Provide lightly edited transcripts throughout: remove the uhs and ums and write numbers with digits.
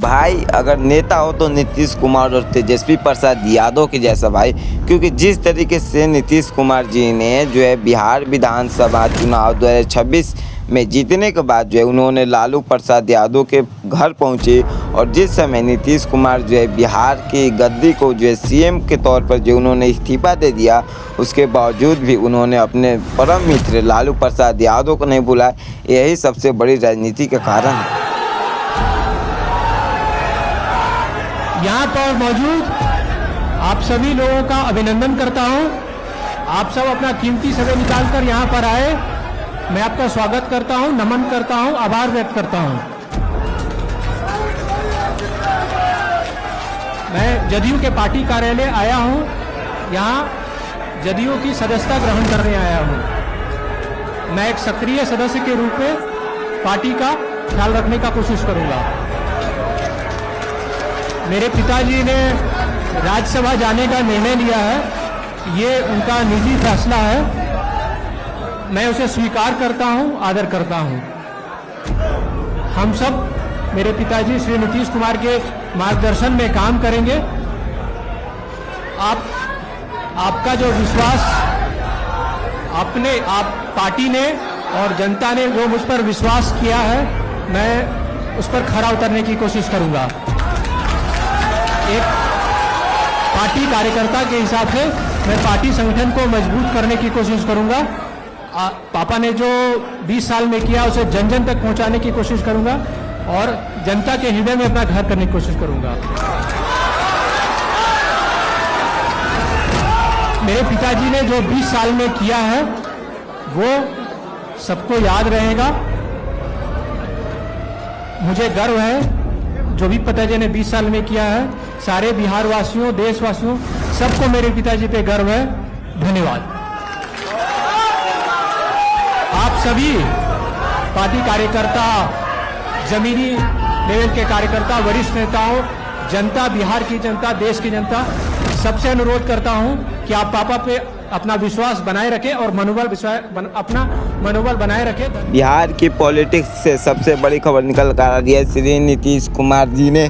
भाई अगर नेता हो तो नीतीश कुमार और तेजस्वी प्रसाद यादव के जैसा भाई, क्योंकि जिस तरीके से नीतीश कुमार जी ने जो है बिहार विधानसभा चुनाव 2026 में जीतने के बाद जो है उन्होंने लालू प्रसाद यादव के घर पहुंचे और जिस समय नीतीश कुमार जो है बिहार की गद्दी को जो है सीएम के तौर पर जो उन्होंने इस्तीफा दे दिया, उसके बावजूद भी उन्होंने अपने परम मित्र लालू प्रसाद यादव को नहीं बुलाया। यही सबसे बड़ी राजनीति का कारण है। यहाँ पर मौजूद आप सभी लोगों का अभिनंदन करता हूँ। आप सब अपना कीमती समय निकालकर यहाँ पर आए, मैं आपका स्वागत करता हूँ, नमन करता हूँ, आभार व्यक्त करता हूँ। मैं जदयू के पार्टी कार्यालय आया हूँ, यहाँ जदयू की सदस्यता ग्रहण करने आया हूँ। मैं एक सक्रिय सदस्य के रूप में पार्टी का ख्याल रखने का कोशिश करूँगा। मेरे पिताजी ने राज्यसभा जाने का निर्णय लिया है, ये उनका निजी फैसला है, मैं उसे स्वीकार करता हूं, आदर करता हूं। हम सब मेरे पिताजी श्री नीतीश कुमार के मार्गदर्शन में काम करेंगे। आपका जो विश्वास आप पार्टी ने और जनता ने जो मुझ पर विश्वास किया है, मैं उस पर खरा उतरने की कोशिश करूंगा। एक पार्टी कार्यकर्ता के हिसाब से मैं पार्टी संगठन को मजबूत करने की कोशिश करूंगा। पापा ने जो 20 साल में किया उसे जन जन तक पहुंचाने की कोशिश करूंगा और जनता के हृदय में अपना घर करने की कोशिश करूंगा। मेरे पिताजी ने जो 20 साल में किया है वो सबको याद रहेगा। मुझे गर्व है जो भी पिताजी ने 20 साल में किया है। सारे बिहार वासियों, देशवासियों, सबको मेरे पिताजी पे गर्व है। धन्यवाद। आप सभी पार्टी कार्यकर्ता, जमीनी लेवल के कार्यकर्ता, वरिष्ठ नेताओं, जनता, बिहार की जनता, देश की जनता, सबसे अनुरोध करता हूं कि आप पापा पे अपना विश्वास बनाए रखें और अपना मनोबल बनाए रखें। बिहार की पॉलिटिक्स से सबसे बड़ी खबर निकल कर आ रही है। श्री नीतीश कुमार जी ने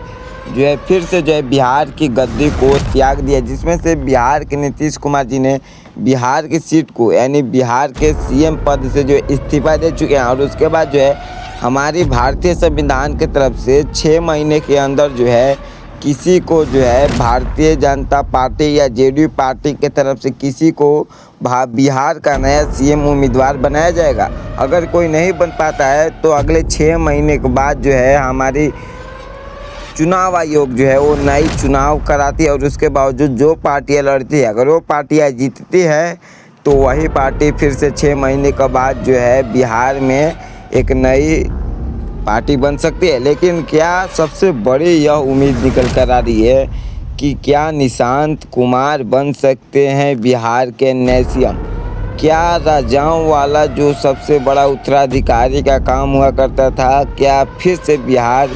जो है फिर से जो है बिहार की गद्दी को त्याग दिया, जिसमें से बिहार के नीतीश कुमार जी ने बिहार की सीट को यानी बिहार के सीएम पद से जो इस्तीफा दे चुके हैं और उसके बाद जो है हमारी भारतीय संविधान की तरफ से 6 महीने के अंदर जो है किसी को जो है भारतीय जनता पार्टी या जेडीयू पार्टी के तरफ से किसी को बिहार का नया सीएम उम्मीदवार बनाया जाएगा। अगर कोई नहीं बन पाता है तो अगले 6 महीने के बाद जो है हमारी चुनाव आयोग जो है वो नई चुनाव कराती है और उसके बावजूद जो पार्टियाँ लड़ती है, अगर वो पार्टियाँ जीतती है तो वही पार्टी फिर से 6 महीने के बाद जो है बिहार में एक नई पार्टी बन सकती है। लेकिन क्या सबसे बड़ी यह उम्मीद निकल कर आ रही है कि क्या निशांत कुमार बन सकते हैं बिहार के नए सीएम? क्या राजाओं वाला जो सबसे बड़ा उत्तराधिकारी का काम हुआ करता था, क्या फिर से बिहार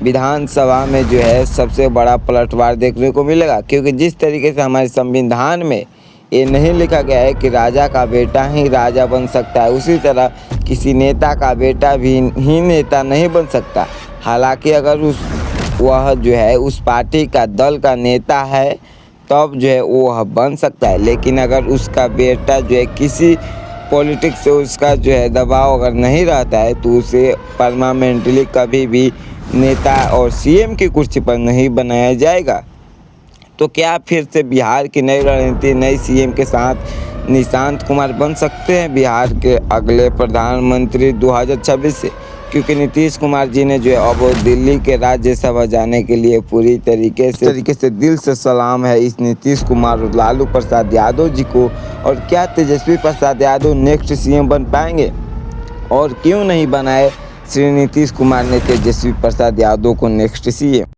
विधानसभा में जो है सबसे बड़ा पलटवार देखने को मिलेगा? क्योंकि जिस तरीके से हमारे संविधान में ये नहीं लिखा गया है कि राजा का बेटा ही राजा बन सकता है, उसी तरह किसी नेता का बेटा भी ही नेता नहीं बन सकता। हालांकि अगर वह जो है उस पार्टी का दल का नेता है तब जो है वह बन सकता है, लेकिन अगर उसका बेटा जो है किसी पॉलिटिक्स से उसका जो है दबाव अगर नहीं रहता है तो उसे परमानेंटली कभी भी नेता और सीएम की कुर्सी पर नहीं बनाया जाएगा। तो क्या फिर से बिहार की नई रणनीति, नई सीएम के साथ निशांत कुमार बन सकते हैं बिहार के अगले प्रधानमंत्री 2026 से? क्योंकि नीतीश कुमार जी ने जो है अब दिल्ली के राज्यसभा जाने के लिए पूरी तरीके से दिल से सलाम है इस नीतीश कुमार और लालू प्रसाद यादव जी को। और क्या तेजस्वी प्रसाद यादव नेक्स्ट सीएम बन पाएंगे? और क्यों नहीं बनाए श्री नीतीश कुमार ने तेजस्वी प्रसाद यादव को नेक्स्ट सीएम?